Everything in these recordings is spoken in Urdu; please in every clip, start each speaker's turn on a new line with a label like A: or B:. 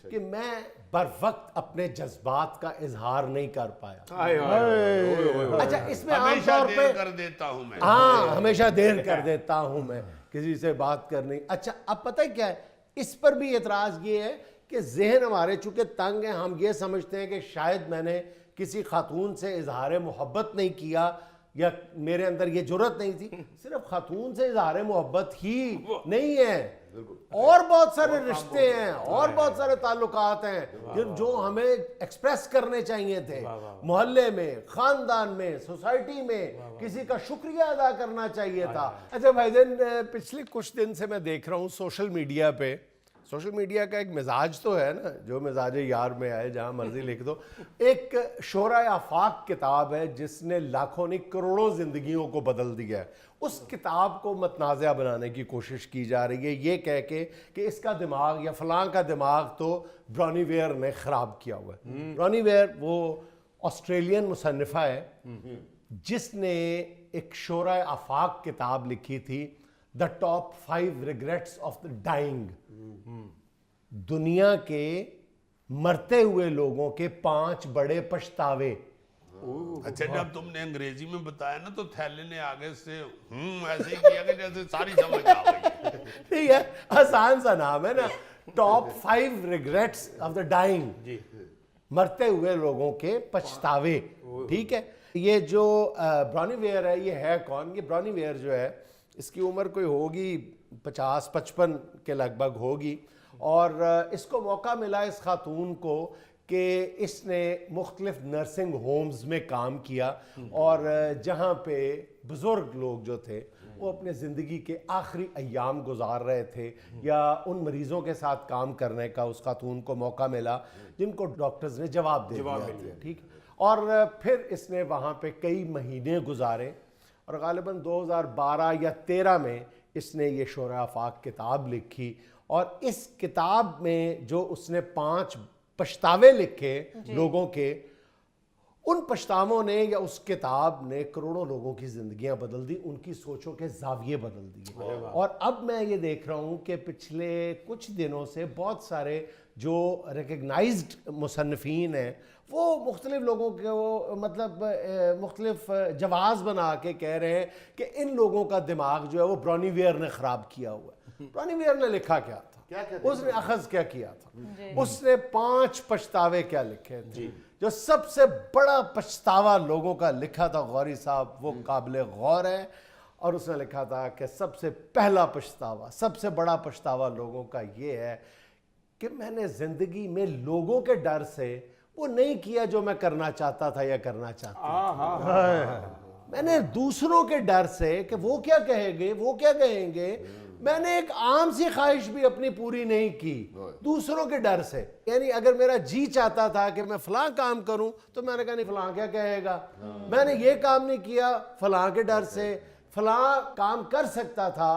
A: کہ میں بر وقت اپنے جذبات کا اظہار نہیں کر پایا. اچھا اس میں عام طور پہ
B: کر دیتا ہوں میں,
A: ہاں ہمیشہ دیر کر دیتا ہوں میں کسی سے بات کرنی. اچھا اب پتہ کیا ہے, اس پر بھی اعتراض یہ ہے کہ ذہن ہمارے چونکہ تنگ ہیں, ہم یہ سمجھتے ہیں کہ شاید میں نے کسی خاتون سے اظہار محبت نہیں کیا یا میرے اندر یہ جرت نہیں تھی. صرف خاتون سے اظہار محبت ہی نہیں ہے, اور بہت سارے رشتے ہیں اور بہت سارے تعلقات ہیں جو ہمیں ایکسپریس کرنے چاہیے تھے, محلے میں, خاندان میں, سوسائٹی میں کسی کا شکریہ ادا کرنا چاہیے تھا. اچھا بھائی جان, پچھلے کچھ دن سے میں دیکھ رہا ہوں سوشل میڈیا پہ, سوشل میڈیا کا ایک مزاج تو ہے نا, جو مزاج یار میں آئے جہاں مرضی لکھ دو. ایک شورائے آفاق کتاب ہے جس نے لاکھوں نہیں کروڑوں زندگیوں کو بدل دیا ہے. اس کتاب کو متنازعہ بنانے کی کوشش کی جا رہی ہے یہ کہہ کے کہ اس کا دماغ یا فلاں کا دماغ تو برونی ویئر نے خراب کیا ہوا ہے. برونی ویئر وہ آسٹریلین مصنفہ ہے جس نے ایک شورائے آفاق کتاب لکھی تھی, The Top 5 Regrets of the Dying. دنیا کے مرتے ہوئے لوگوں کے 5 بڑے پچھتاوے.
B: اچھا جب تم نے انگریزی میں بتایا نا تو تھیلے نے آگے سے ایسے ہی کیا کہ جیسے ساری سمجھ آ گئی.
A: ٹھیک ہے, آسان سا نام ہے نا, Top 5 Regrets of the Dying. مرتے ہوئے لوگوں کے پچھتاوے. ٹھیک ہے, یہ جو برونی ویئر ہے یہ ہے کون؟ یہ برونی ویئر جو ہے اس کی عمر کوئی ہوگی 50-55 کے لگ بھگ ہوگی, اور اس کو موقع ملا اس خاتون کو کہ اس نے مختلف نرسنگ ہومز میں کام کیا, اور جہاں پہ بزرگ لوگ جو تھے وہ اپنے زندگی کے آخری ایام گزار رہے تھے, یا ان مریضوں کے ساتھ کام کرنے کا اس خاتون کو موقع ملا جن کو ڈاکٹرز نے جواب دے دیا تھا. ٹھیک, اور پھر اس نے وہاں پہ کئی مہینے گزارے, اور غالباً 2012 یا 13 میں اس نے یہ شورائے آفاق کتاب لکھی. اور اس کتاب میں جو اس نے 5 پچھتاوے لکھے لوگوں کے, ان پچھتاووں نے یا اس کتاب نے کروڑوں لوگوں کی زندگیاں بدل دی, ان کی سوچوں کے زاویے بدل دیے. اور اب میں یہ دیکھ رہا ہوں کہ پچھلے کچھ دنوں سے بہت سارے جو ریکگنائزڈ مصنفین ہیں وہ مختلف لوگوں کے وہ مطلب مختلف جواز بنا کے کہہ رہے ہیں کہ ان لوگوں کا دماغ جو ہے وہ برونی ویئر نے خراب کیا ہوا ہے. برونی ویئر نے لکھا کیا تھا, اس نے اخذ کیا کیا تھا, اس نے 5 پچھتاوے کیا لکھے تھے. جو سب سے بڑا پچھتاوا لوگوں کا لکھا تھا غوری صاحب, وہ قابل غور ہے, اور اس نے لکھا تھا کہ سب سے پہلا پچھتاوا, سب سے بڑا پچھتاوا لوگوں کا یہ ہے کہ میں نے زندگی میں لوگوں کے ڈر سے وہ نہیں کیا جو میں کرنا چاہتا تھا یا کرنا چاہتا تھا. میں نے دوسروں کے ڈر سے کہ وہ کیا کہیں گے, وہ کیا کہیں گے, میں نے ایک عام سی خواہش بھی اپنی پوری نہیں کی دوسروں کے ڈر سے. یعنی اگر میرا جی چاہتا تھا کہ میں فلاں کام کروں تو میں نے کہا نہیں فلاں کیا کہے گا, میں نے یہ کام نہیں کیا فلاں کے ڈر سے, فلاں کام کر سکتا تھا,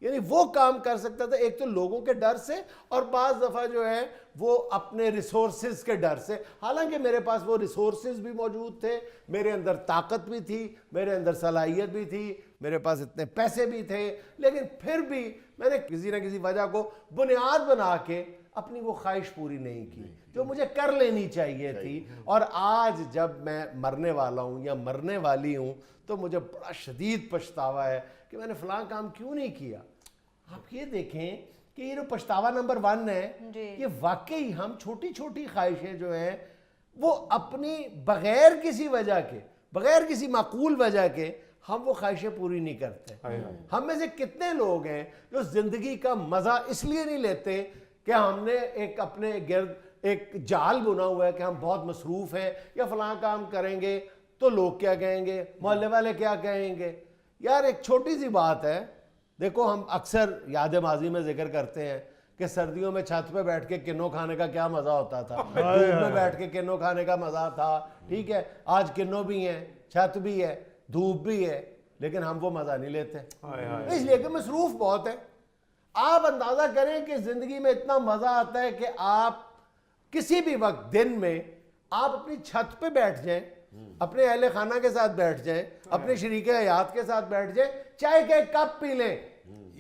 A: یعنی وہ کام کر سکتا تھا ایک تو لوگوں کے ڈر سے, اور بعض دفعہ جو ہے وہ اپنے ریسورسز کے ڈر سے. حالانکہ میرے پاس وہ ریسورسز بھی موجود تھے, میرے اندر طاقت بھی تھی, میرے اندر صلاحیت بھی تھی, میرے پاس اتنے پیسے بھی تھے, لیکن پھر بھی میں نے کسی نہ کسی وجہ کو بنیاد بنا کے اپنی وہ خواہش پوری نہیں کی جو مجھے کر لینی چاہیے تھی. اور آج جب میں مرنے والا ہوں یا مرنے والی ہوں تو مجھے بڑا شدید پچھتاوا ہے کہ میں نے فلاں کام کیوں نہیں کیا. آپ یہ دیکھیں کہ یہ جو پچھتاوا نمبر 1 ہے, یہ واقعی ہم چھوٹی چھوٹی خواہشیں جو ہیں وہ اپنی بغیر کسی وجہ کے, بغیر کسی معقول وجہ کے ہم وہ خواہشیں پوری نہیں کرتے. ہم میں سے کتنے لوگ ہیں جو زندگی کا مزہ اس لیے نہیں لیتے کہ ہم نے ایک اپنے گرد ایک جال بنا ہوا ہے کہ ہم بہت مصروف ہیں یا فلاں کام کریں گے تو لوگ کیا کہیں گے, محلے والے کیا کہیں گے. یار ایک چھوٹی سی بات ہے, دیکھو ہم اکثر یاد ماضی میں ذکر کرتے ہیں کہ سردیوں میں چھت پہ بیٹھ کے کنو کھانے کا کیا مزہ ہوتا تھا, دھوپ میں بیٹھ کے کنو کھانے کا مزہ تھا. ٹھیک ہے, آج کنو بھی ہیں, چھت بھی ہے, دھوپ بھی ہے, لیکن ہم وہ مزہ نہیں لیتے اس لیے کہ مصروف بہت ہے. آپ اندازہ کریں کہ زندگی میں اتنا مزہ آتا ہے کہ آپ کسی بھی وقت دن میں آپ اپنی چھت پہ بیٹھ جائیں, اپنے اہل خانہ کے ساتھ بیٹھ جائیں, اپنے شریک حیات کے ساتھ بیٹھ جائیں, چائے کا ایک کپ پی لیں,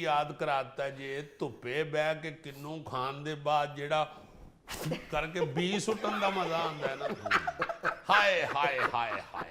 B: ਯਾਦ ਕਰਾਤਾ ਜੇ ਧੁੱਪੇ ਬਹਿ ਕੇ ਕਿੰਨੂ ਖਾਣ ਦੇ ਬਾਅਦ ਜਿਹੜਾ ਕਰਕੇ 20 ਸੁੱਟਣ ਦਾ ਮਜ਼ਾ ਆਉਂਦਾ ਹੈ ਨਾ, ਹਾਏ ਹਾਏ ਹਾਏ ਹਾਏ।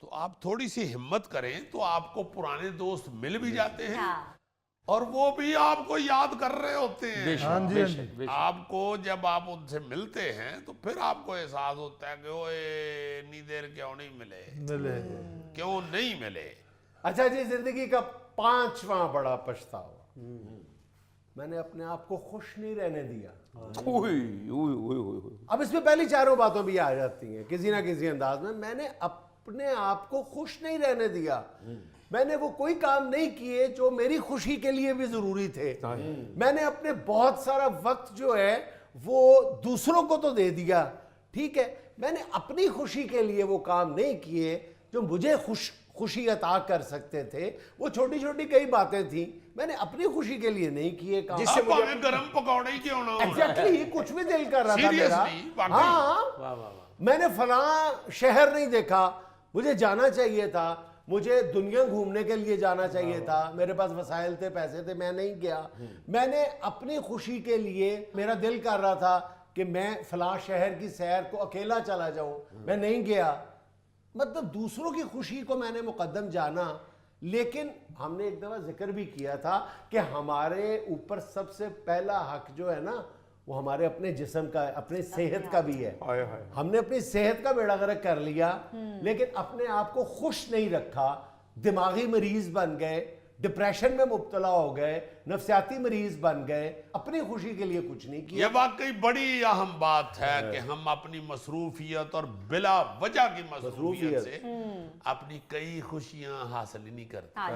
B: تو آپ تھوڑی سی ہمت کریں تو آپ کو پرانے دوست مل بھی جاتے ہیں اور وہ بھی آپ کو یاد کر رہے ہوتے ہیں.
C: ہاں جی، ہاں جی.
B: آپ کو جب آپ ان سے ملتے ہیں تو پھر آپ کو احساس ہوتا ہے کہ اوئے اتنی دیر کیوں نہیں ملے, کیوں نہیں ملے.
A: اچھا جی, زندگی کا 5واں بڑا پچھتاوا, میں نے اپنے آپ کو خوش نہیں رہنے دیا. اب اس میں پہلی 4 باتوں بھی آ جاتی ہیں کسی نہ کسی انداز میں نے اپنے آپ کو خوش نہیں رہنے دیا. میں نے وہ کوئی کام نہیں کیے جو میری خوشی کے لیے بھی ضروری تھے. میں نے اپنے بہت سارا وقت جو ہے وہ دوسروں کو تو دے دیا, ٹھیک ہے, میں نے اپنی خوشی کے لیے وہ کام نہیں کیے جو مجھے خوشی عطا کر سکتے تھے. وہ چھوٹی چھوٹی کئی باتیں تھیں, میں نے اپنی خوشی کے لیے نہیں کیے کام.
B: جس سے مجھے گرم پکوڑے ہی کیوں نہ ہو.
A: ایگزیکٹلی, کچھ بھی دل کر رہا تھا میرا.
B: Seriously, واقعی.
A: ہاں, میں نے فلاں شہر نہیں دیکھا, مجھے جانا چاہیے تھا, مجھے دنیا گھومنے کے لیے جانا چاہیے تھا, میرے پاس وسائل تھے, پیسے تھے, میں نہیں گیا. میں نے اپنی خوشی کے لیے, میرا دل کر رہا تھا کہ میں فلاں شہر کی سیر کو اکیلا چلا جاؤں, میں نہیں گیا. مطلب دوسروں کی خوشی کو میں نے مقدم جانا. لیکن ہم نے ایک دفعہ ذکر بھی کیا تھا کہ ہمارے اوپر سب سے پہلا حق جو ہے نا وہ ہمارے اپنے جسم کا, اپنے صحت کا بھی ہے. ہم نے اپنی صحت کا بیڑا غرق کر لیا لیکن اپنے آپ کو خوش نہیں رکھا. دماغی مریض بن گئے, ڈپریشن میں مبتلا ہو گئے, نفسیاتی مریض بن گئے, اپنی خوشی کے لیے کچھ نہیں کیا.
B: یہ واقعی بڑی اہم بات ہے کہ ہم اپنی مصروفیت اور بلا وجہ کی مصروفیت سے اپنی کئی خوشیاں حاصل ہی نہیں کرتے.